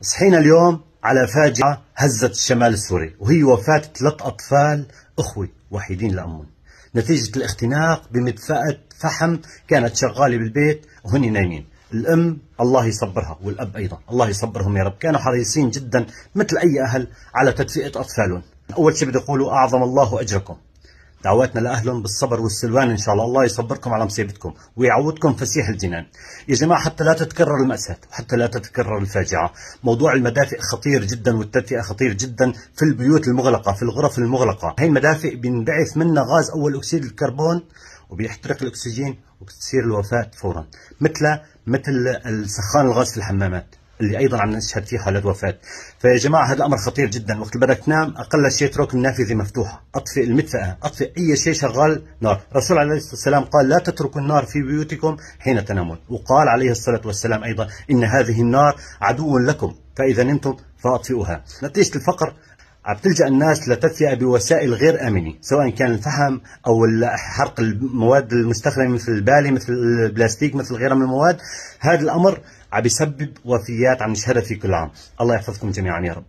صحينا اليوم على فاجعة هزت الشمال السوري، وهي وفاة 3 أطفال أخوة وحيدين لأمهم نتيجة الاختناق بمدفأة فحم كانت شغالة بالبيت وهن نايمين. الأم الله يصبرها والأب أيضا الله يصبرهم يا رب، كانوا حريصين جدا مثل أي أهل على تدفئة أطفالهم. أول شيء بدي أقوله أعظم الله أجركم، دعواتنا لأهلهم بالصبر والسلوان إن شاء الله، الله يصبركم على مصيبتكم ويعودكم فسيح الجنان. يا جماعة حتى لا تتكرر المأساة وحتى لا تتكرر الفاجعة، موضوع المدافئ خطير جدا والتدفئة خطير جدا في البيوت المغلقة، في الغرف المغلقة. هي المدافئ بينبعث منها غاز أول أكسيد الكربون وبيحترق الأكسجين وبتصير الوفاة فورا، مثل السخان الغاز في الحمامات اللي ايضا عم نشهد فيه حالات وفاه. فيا جماعه هذا امر خطير جدا، وقت بدك تنام اقل شيء اترك النافذه مفتوحه، اطفئ المدفأة، اطفئ اي شيء شغال نار. الرسول عليه الصلاه والسلام قال لا تتركوا النار في بيوتكم حين تنامون، وقال عليه الصلاه والسلام ايضا ان هذه النار عدو لكم فاذا نمتم فاطفئوها. نتيجه الفقر عم تلجأ الناس لتدفئة بوسائل غير آمنة، سواء كان الفحم أو حرق المواد المستخدمة مثل البالي مثل البلاستيك مثل غيرها من المواد. هذا الأمر عم يسبب وفيات عم نشهدها في كل عام. الله يحفظكم جميعا يا رب.